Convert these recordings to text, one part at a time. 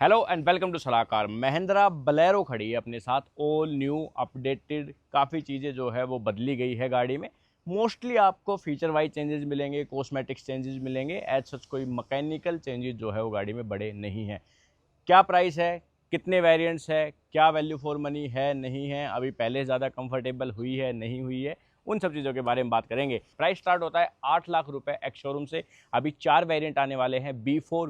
Hello and welcome to सलाहकार। Mahindra Bolero खड़ी है अपने साथ, ऑल न्यू अपडेटेड। काफ़ी चीज़ें जो है वो बदली गई है गाड़ी में। मोस्टली आपको फीचर वाइज चेंजेस मिलेंगे, कॉस्मेटिक्स चेंजेस मिलेंगे। एज सच कोई मैकेनिकल चेंजेस जो है वो गाड़ी में बड़े नहीं हैं। क्या प्राइस है, कितने वेरिएंट्स है, क्या वैल्यू फॉर मनी है नहीं है, अभी पहले ज़्यादा कंफर्टेबल हुई है नहीं हुई है, उन सब चीज़ों के बारे में बात करेंगे। प्राइस स्टार्ट होता है 8 लाख रुपए एक्स शोरूम से। अभी 4 वेरिएंट आने वाले हैं, B4,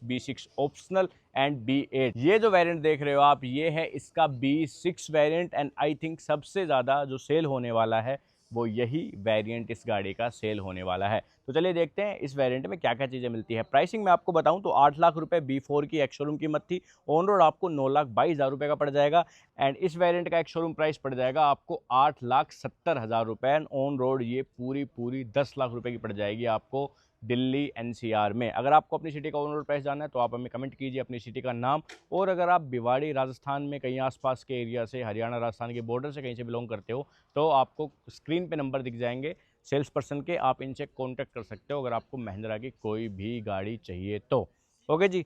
B6 optional and B8। ये जो वेरिएंट देख रहे हो आप, ये है इसका B6 variant and I think सबसे ज़्यादा जो सेल होने वाला है वो यही वेरिएंट इस गाड़ी का सेल होने वाला है। तो चलिए देखते हैं इस वेरिएंट में क्या क्या चीज़ें मिलती है। प्राइसिंग में आपको बताऊं तो 8 लाख रुपए B4 की एक्स शोरूम कीमत थी। ऑन रोड आपको 9,22,000 रुपये का पड़ जाएगा एंड इस वेरिएंट का एक्स शोरूम प्राइस पड़ जाएगा आपको 8,70,000 रुपये एंड ऑन रोड ये पूरी 10 लाख रुपये की पड़ जाएगी आपको दिल्ली NCR में। अगर आपको अपनी सिटी का ऑन रोड प्राइस जानना है तो आप हमें कमेंट कीजिए अपनी सिटी का नाम। और अगर आप भिवाड़ी राजस्थान में कहीं आसपास के एरिया से, हरियाणा राजस्थान के बॉर्डर से कहीं से बिलोंग करते हो तो आपको स्क्रीन पे नंबर दिख जाएंगे सेल्स पर्सन के, आप इनसे कांटेक्ट कर सकते हो अगर आपको महिंद्रा की कोई भी गाड़ी चाहिए तो। ओके जी।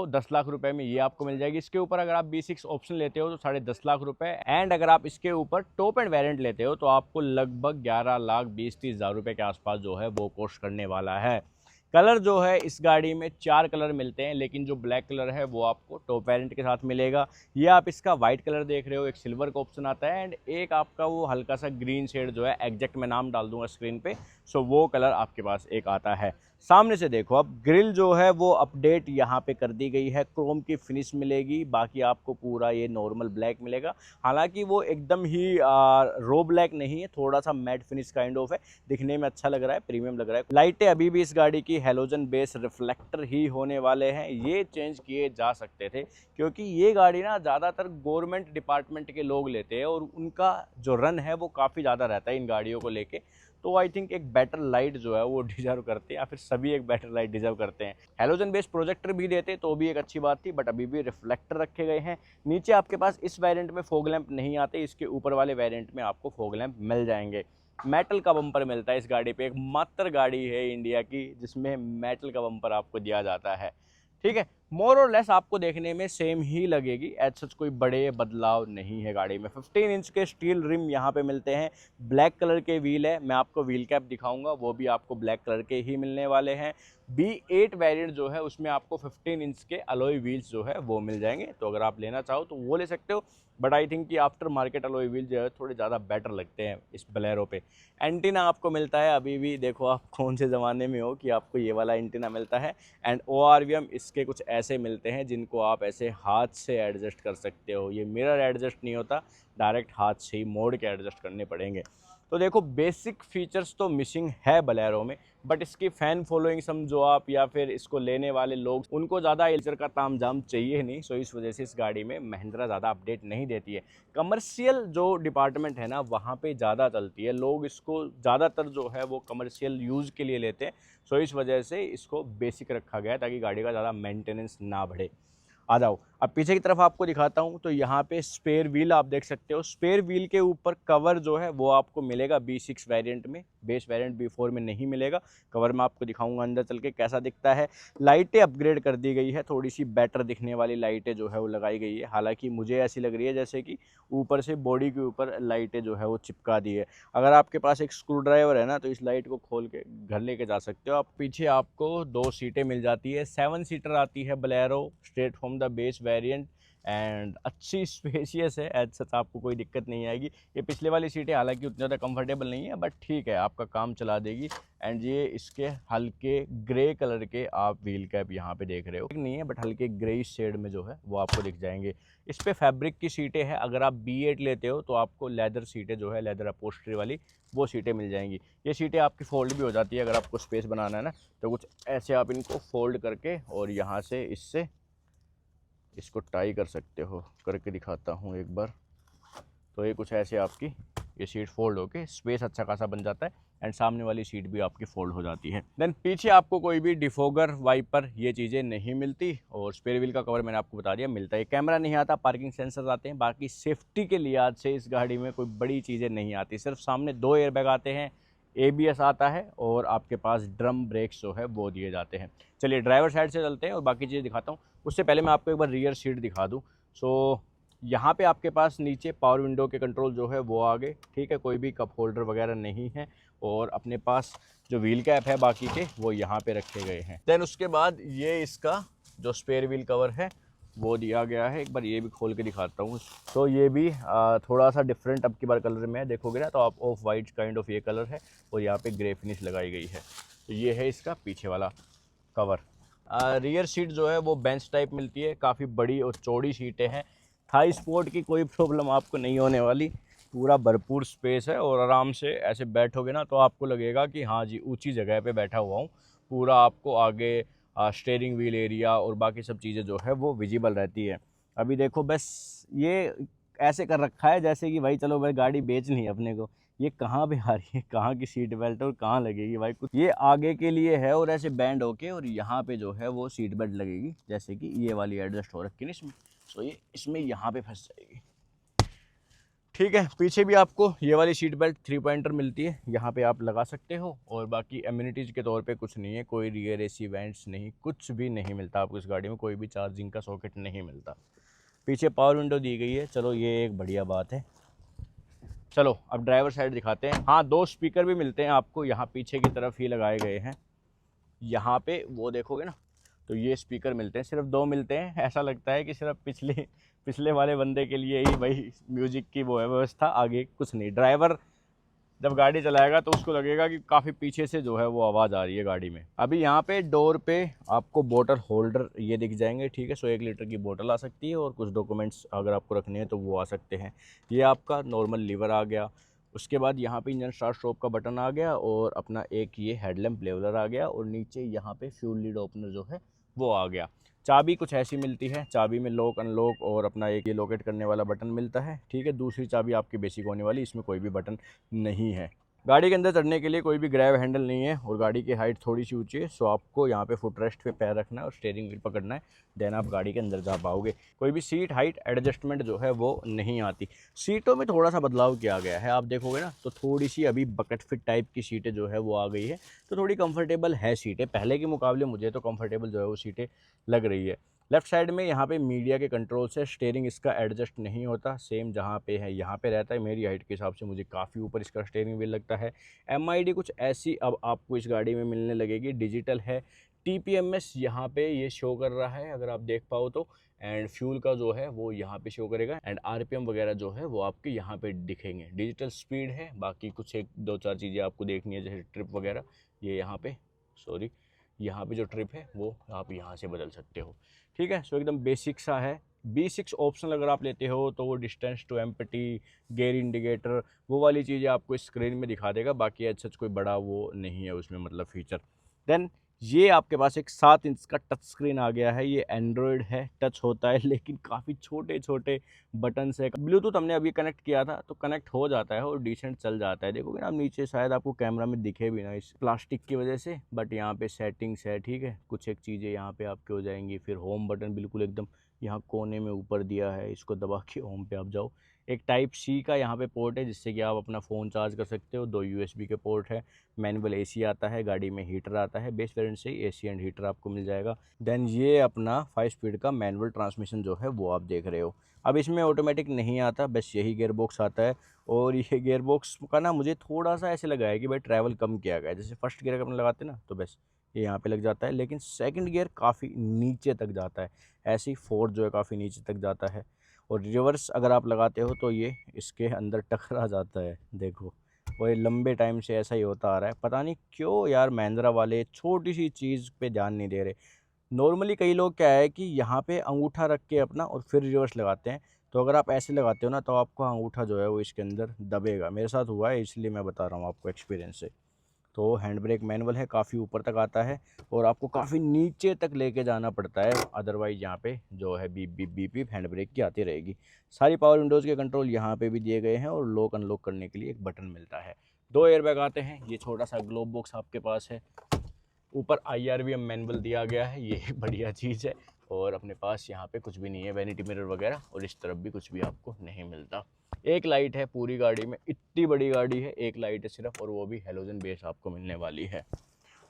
10 लाख रुपए में ये आपको मिल जाएगी। इसके ऊपर अगर आप B6 ऑप्शन लेते हो तो 10.5 लाख रुपए एंड अगर आप इसके ऊपर टॉप एंड वेरिएंट लेते हो तो आपको लगभग 11,20,30,000 रुपए के आसपास जो है वो कॉस्ट करने वाला है। कलर जो है इस गाड़ी में 4 कलर मिलते हैं, लेकिन जो ब्लैक कलर है वो आपको टॉप वेरिएंट के साथ मिलेगा। ये आप इसका वाइट कलर देख रहे हो, एक सिल्वर का ऑप्शन आता है एंड एक आपका वो हल्का सा ग्रीन शेड जो है, एग्जैक्ट मैं नाम डाल दूंगा स्क्रीन पे। सो वो कलर आपके पास एक आता है। सामने से देखो, अब ग्रिल जो है वो अपडेट यहाँ पे कर दी गई है, क्रोम की फिनिश मिलेगी, बाकी आपको पूरा ये नॉर्मल ब्लैक मिलेगा। हालांकि वो एकदम ही रो ब्लैक नहीं है, थोड़ा सा मैट फिनिश काइंड ऑफ है, दिखने में अच्छा लग रहा है, प्रीमियम लग रहा है। लाइटें अभी भी इस गाड़ी की हेलोजन बेस रिफ्लेक्टर ही होने वाले हैं, ये चेंज किए जा सकते थे क्योंकि ये गाड़ी ना ज़्यादातर गवर्नमेंट डिपार्टमेंट के लोग लेते हैं और उनका जो रन है वो काफ़ी ज़्यादा रहता है इन गाड़ियों को लेके। तो आई थिंक एक बेटर लाइट जो है वो डिजर्व करते हैं, या फिर सभी एक बेटर लाइट डिजर्व करते हैं। हेलोजन बेस्ड प्रोजेक्टर भी देते तो भी एक अच्छी बात थी, बट अभी भी रिफ्लेक्टर रखे गए हैं। नीचे आपके पास इस वेरिएंट में फॉग लैंप नहीं आते, इसके ऊपर वाले वेरिएंट में आपको फॉग लैंप मिल जाएंगे। मेटल का बम्पर मिलता है इस गाड़ी पे, एकमात्र गाड़ी है इंडिया की जिसमें मेटल का बम्पर आपको दिया जाता है। ठीक है, मोर और लेस आपको देखने में सेम ही लगेगी, एज सच कोई बड़े बदलाव नहीं है गाड़ी में। 15 इंच के स्टील रिम यहाँ पे मिलते हैं, ब्लैक कलर के व्हील है, मैं आपको व्हील कैप दिखाऊंगा वो भी आपको ब्लैक कलर के ही मिलने वाले हैं। B8 वेरिएंट जो है उसमें आपको 15 इंच के अलॉय व्हील्स जो है वो मिल जाएंगे, तो अगर आप लेना चाहो तो वो ले सकते हो। बट आई थिंक कि आफ्टर मार्केट अलॉय व्हील जो है थोड़े ज़्यादा बेटर लगते हैं इस बलेरो पे। एंटीना आपको मिलता है, अभी भी देखो आप कौन से ज़माने में हो कि आपको ये वाला एंटीना मिलता है एंड ORVM इसके कुछ ऐसे मिलते हैं जिनको आप ऐसे हाथ से एडजस्ट कर सकते हो। ये मिरर एडजस्ट नहीं होता, डायरेक्ट हाथ से ही मोड़ के एडजस्ट करने पड़ेंगे। तो देखो बेसिक फीचर्स तो मिसिंग है बलेरो में, बट इसकी फ़ैन फॉलोइंग समझो आप, या फिर इसको लेने वाले लोग उनको ज़्यादा एल्चर का तामझाम चाहिए नहीं। सो इस वजह से इस गाड़ी में महिंद्रा ज़्यादा अपडेट नहीं देती है। कमर्शियल जो डिपार्टमेंट है ना वहाँ पे ज़्यादा चलती है, लोग इसको ज़्यादातर जो है वो कमर्शियल यूज़ के लिए लेते हैं। सो इस वजह से इसको बेसिक रखा गया है ताकि गाड़ी का ज़्यादा मेंटेनेंस ना बढ़े। आ जाओ अब पीछे की तरफ आपको दिखाता हूँ, तो यहाँ पे स्पेयर व्हील आप देख सकते हो। स्पेयर व्हील के ऊपर कवर जो है वो आपको मिलेगा B6 वेरिएंट में, बेस वेरिएंट B4 में नहीं मिलेगा। कवर में आपको दिखाऊंगा अंदर चल के कैसा दिखता है। लाइटें अपग्रेड कर दी गई है, थोड़ी सी बेटर दिखने वाली लाइटें जो है वो लगाई गई है। हालांकि मुझे ऐसी लग रही है जैसे कि ऊपर से बॉडी के ऊपर लाइटें जो है वो चिपका दी है। अगर आपके पास एक स्क्रू ड्राइवर है ना तो इस लाइट को खोल के घर लेके जा सकते हो आप। पीछे आपको 2 सीटें मिल जाती है, 7 सीटर आती है Bolero straight from the base variant and अच्छी स्पेशियस है, एज सच आपको कोई दिक्कत नहीं आएगी। ये पिछले वाली सीटें हालांकि उतनी ज़्यादा कंफर्टेबल नहीं है, बट ठीक है आपका काम चला देगी। एंड ये इसके हल्के ग्रे कलर के आप व्हील कैप यहाँ पे देख रहे हो, नहीं है बट हल्के ग्रे शेड में जो है वो आपको दिख जाएंगे। इस पे फैब्रिक की सीटें हैं, अगर आप B8 लेते हो तो आपको लेदर सीटें जो है, लेदर अपोस्ट्री वाली वो सीटें मिल जाएंगी। ये सीटें आपकी फोल्ड भी हो जाती है, अगर आपको स्पेस बनाना है ना तो कुछ ऐसे आप इनको फोल्ड करके और यहाँ से इससे इसको टाई कर सकते हो। करके दिखाता हूँ एक बार, तो ये कुछ ऐसे आपकी ये सीट फोल्ड होके स्पेस अच्छा खासा बन जाता है एंड सामने वाली सीट भी आपकी फोल्ड हो जाती है। देन पीछे आपको कोई भी डिफोगर, वाइपर ये चीज़ें नहीं मिलती और स्पेयर व्हील का कवर मैंने आपको बता दिया मिलता है। कैमरा नहीं आता, पार्किंग सेंसर आते हैं, बाकी सेफ्टी के लिहाज से इस गाड़ी में कोई बड़ी चीज़ें नहीं आती। सिर्फ सामने 2 एयरबैग आते हैं, ABS आता है और आपके पास ड्रम ब्रेक्स जो है वो दिए जाते हैं। चलिए ड्राइवर साइड से चलते हैं और बाकी चीज़ें दिखाता हूँ। उससे पहले मैं आपको एक बार रियर सीट दिखा दूँ। सो यहाँ पे आपके पास नीचे पावर विंडो के कंट्रोल जो है वो आ गए, ठीक है, कोई भी कप होल्डर वगैरह नहीं है। और अपने पास जो व्हील कैप है बाकी के वो यहाँ पे रखे गए हैं। देन उसके बाद ये इसका जो स्पेयर व्हील कवर है वो दिया गया है। एक बार ये भी खोल के दिखाता हूँ। तो ये भी थोड़ा सा डिफरेंट अब की बार कलर में है, देखोगे ना तो आप ऑफ वाइट काइंड ऑफ ये कलर है और यहाँ पे ग्रे फिनिश लगाई गई है। तो ये है इसका पीछे वाला कवर। रियर सीट जो है वो बेंच टाइप मिलती है, काफ़ी बड़ी और चौड़ी सीटें हैं। थाई स्पोर्ट की कोई प्रॉब्लम आपको नहीं होने वाली, पूरा भरपूर स्पेस है और आराम से ऐसे बैठोगे ना तो आपको लगेगा कि हाँ जी ऊंची जगह पे बैठा हुआ हूँ। पूरा आपको आगे स्टीयरिंग व्हील एरिया और बाकी सब चीज़ें जो है वो विजिबल रहती है। अभी देखो बस ये ऐसे कर रखा है जैसे कि भाई चलो भाई गाड़ी बेचनी है अपने को। ये कहाँ पे आ रही है, कहाँ की सीट बेल्ट और कहाँ लगेगी भाई, कुछ ये आगे के लिए है और ऐसे बैंड होके और यहाँ पे जो है वो सीट बेल्ट लगेगी, जैसे कि ये वाली एडजस्ट हो रखी है इसमें। सो ये इसमें यहाँ पे फंस जाएगी, ठीक है। पीछे भी आपको ये वाली सीट बेल्ट 3 पॉइंटर मिलती है, यहाँ पे आप लगा सकते हो। और बाकी एम्यूनिटीज़ के तौर पे कुछ नहीं है, कोई रियर एसी वेंट्स नहीं, कुछ भी नहीं मिलता आपको इस गाड़ी में, कोई भी चार्जिंग का सॉकेट नहीं मिलता। पीछे पावर विंडो दी गई है, चलो ये एक बढ़िया बात है। चलो अब ड्राइवर साइड दिखाते हैं। हाँ 2 स्पीकर भी मिलते हैं आपको, यहाँ पीछे की तरफ ही लगाए गए हैं। यहाँ पे वो देखोगे ना तो ये स्पीकर मिलते हैं, सिर्फ 2 मिलते हैं। ऐसा लगता है कि सिर्फ पिछले वाले बंदे के लिए ही भाई म्यूजिक की वो है व्यवस्था, आगे कुछ नहीं। ड्राइवर जब गाड़ी चलाएगा तो उसको लगेगा कि काफ़ी पीछे से जो है वो आवाज़ आ रही है गाड़ी में। अभी यहाँ पे डोर पे आपको बोतल होल्डर ये दिख जाएंगे, ठीक है। 1 लीटर की बोतल आ सकती है और कुछ डॉक्यूमेंट्स अगर आपको रखने हैं तो वो आ सकते हैं। ये आपका नॉर्मल लीवर आ गया। उसके बाद यहाँ पे इंजन स्टार्ट स्टॉप का बटन आ गया और अपना एक ये हेडलैम्प लेवलर आ गया और नीचे यहाँ पे फ्यूल लीड ओपनर जो है वो आ गया। चाबी कुछ ऐसी मिलती है, चाबी में लॉक अनलॉक और अपना एक ये लोकेट करने वाला बटन मिलता है, ठीक है। दूसरी चाबी आपकी बेसिक होने वाली, इसमें कोई भी बटन नहीं है। गाड़ी के अंदर चढ़ने के लिए कोई भी ग्रैब हैंडल नहीं है और गाड़ी की हाइट थोड़ी सी ऊंची है, सो आपको यहाँ पे फुट रेस्ट पे पैर रखना है और स्टीयरिंग व्हील पकड़ना है, देन आप गाड़ी के अंदर जा पाओगे। कोई भी सीट हाइट एडजस्टमेंट जो है वो नहीं आती। सीटों में थोड़ा सा बदलाव किया गया है, आप देखोगे ना तो थोड़ी सी अभी बकेट फिट टाइप की सीटें जो है वो आ गई है, तो थोड़ी कंफर्टेबल है सीटें पहले के मुकाबले। मुझे तो कंफर्टेबल जो है वो सीटें लग रही है। लेफ्ट साइड में यहाँ पे मीडिया के कंट्रोल से स्टीयरिंग इसका एडजस्ट नहीं होता, सेम जहाँ पे है यहाँ पे रहता है। मेरी हाइट के हिसाब से मुझे काफ़ी ऊपर इसका स्टीयरिंग व्हील लगता है। MID कुछ ऐसी अब आपको इस गाड़ी में मिलने लगेगी, डिजिटल है। TPMS यहाँ पे ये शो कर रहा है अगर आप देख पाओ तो, एंड फ्यूल का जो है वो यहाँ पे शो करेगा एंड RPM वगैरह जो है वो आपके यहाँ पे दिखेंगे। डिजिटल स्पीड है, बाकी कुछ 1-2-4 चीज़ें आपको देखनी है जैसे ट्रिप वगैरह, ये यहाँ पे यहाँ पे जो ट्रिप है वो आप यहाँ से बदल सकते हो, ठीक है। सो एकदम बेसिक सा है। B6 ऑप्शन अगर आप लेते हो तो वो distance to empty, gear indicator, वो वाली चीज़ें आपको स्क्रीन में दिखा देगा। बाकी अच्छा कोई बड़ा वो नहीं है उसमें मतलब फीचर। देन ये आपके पास एक 7 इंच का टच स्क्रीन आ गया है। ये एंड्रॉयड है, टच होता है लेकिन काफ़ी छोटे छोटे बटन से। ब्लूटूथ हमने अभी कनेक्ट किया था तो कनेक्ट हो जाता है और डिसेंट चल जाता है। देखोगे ना आप नीचे, शायद आपको कैमरा में दिखे भी ना इस प्लास्टिक की वजह से, बट यहाँ पे सेटिंग्स है, ठीक है। कुछ एक चीज़ें यहाँ पे आपके हो जाएंगी। फिर होम बटन बिल्कुल एकदम यहाँ कोने में ऊपर दिया है, इसको दबा के होम पे आप जाओ। एक टाइप C का यहाँ पे पोर्ट है जिससे कि आप अपना फ़ोन चार्ज कर सकते हो। 2 USB के पोर्ट है। मैनुअल AC आता है, गाड़ी में हीटर आता है, बेस वेरिएंट से ही AC एंड हीटर आपको मिल जाएगा। देन ये अपना 5 स्पीड का मैनुअल ट्रांसमिशन जो है वो आप देख रहे हो। अब इसमें ऑटोमेटिक नहीं आता, बस यही गियर बॉक्स आता है। और ये गियर बॉक्स का ना मुझे थोड़ा सा ऐसे लगा है कि भाई ट्रैवल कम किया गया है। जैसे फर्स्ट गियर अपने लगाते ना तो बस ये यहाँ पे लग जाता है, लेकिन सेकंड गियर काफ़ी नीचे तक जाता है। ऐसे ही फोर्थ जो है काफ़ी नीचे तक जाता है। और रिवर्स अगर आप लगाते हो तो ये इसके अंदर टकरा जाता है, देखो। और ये लंबे टाइम से ऐसा ही होता आ रहा है, पता नहीं क्यों यार महिंद्रा वाले छोटी सी चीज़ पे ध्यान नहीं दे रहे। नॉर्मली कई लोग क्या है कि यहाँ पे अंगूठा रख के अपना और फिर रिवर्स लगाते हैं, तो अगर आप ऐसे लगाते हो ना तो आपका अंगूठा जो है वो इसके अंदर दबेगा। मेरे साथ हुआ है इसलिए मैं बता रहा हूँ आपको एक्सपीरियंस से। तो हैंड ब्रेक मैनुअल है, काफ़ी ऊपर तक आता है और आपको काफ़ी नीचे तक लेके जाना पड़ता है, अदरवाइज़ यहाँ पे जो है beep beep beep beep hand brake की आती रहेगी। सारी पावर विंडोज़ के कंट्रोल यहाँ पे भी दिए गए हैं और लॉक अनलॉक करने के लिए एक बटन मिलता है। 2 एयरबैग आते हैं। ये छोटा सा ग्लोब बॉक्स आपके पास है। ऊपर IRBM मैनुअल दिया गया है, ये बढ़िया चीज़ है। और अपने पास यहाँ पे कुछ भी नहीं है, वैनिटी मिरर वगैरह, और इस तरफ भी कुछ भी आपको नहीं मिलता। एक लाइट है पूरी गाड़ी में, इतनी बड़ी गाड़ी है, एक लाइट है सिर्फ, और वो भी हेलोजन बेस आपको मिलने वाली है।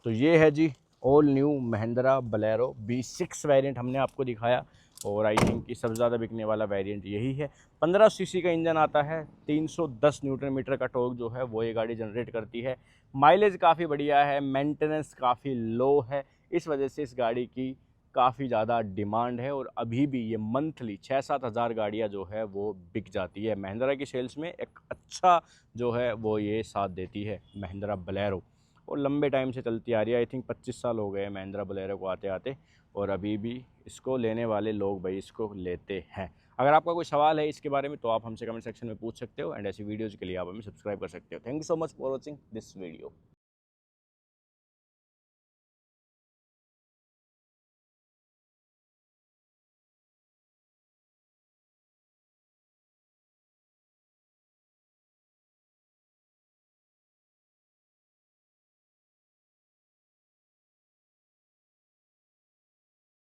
तो ये है जी all new Mahindra Bolero B6 variant हमने आपको दिखाया और आई थिंक कि सबसे ज़्यादा बिकने वाला वेरिएंट यही है। 15 सीसी का इंजन आता है, 310 न्यूटन मीटर का टॉर्क जो है वो ये गाड़ी जनरेट करती है। माइलेज काफ़ी बढ़िया है, मेंटेनेंस काफ़ी लो है, इस वजह से इस गाड़ी की काफ़ी ज़्यादा डिमांड है और अभी भी ये मंथली 6-7 हज़ार गाड़ियाँ जो है वो बिक जाती है। महिंद्रा की सेल्स में एक अच्छा जो है वो ये साथ देती है महिंद्रा बोलेरो और लंबे टाइम से चलती आ रही है। आई थिंक 25 साल हो गए हैं महिंद्रा बोलेरो को आते आते और अभी भी इसको लेने वाले लोग भाई इसको लेते हैं। अगर आपका कोई सवाल है इसके बारे में तो आप हमसे कमेंट सेक्शन में पूछ सकते हो एंड ऐसी वीडियोज़ के लिए आप हमें सब्सक्राइब कर सकते हो। Thank you so much for watching this video.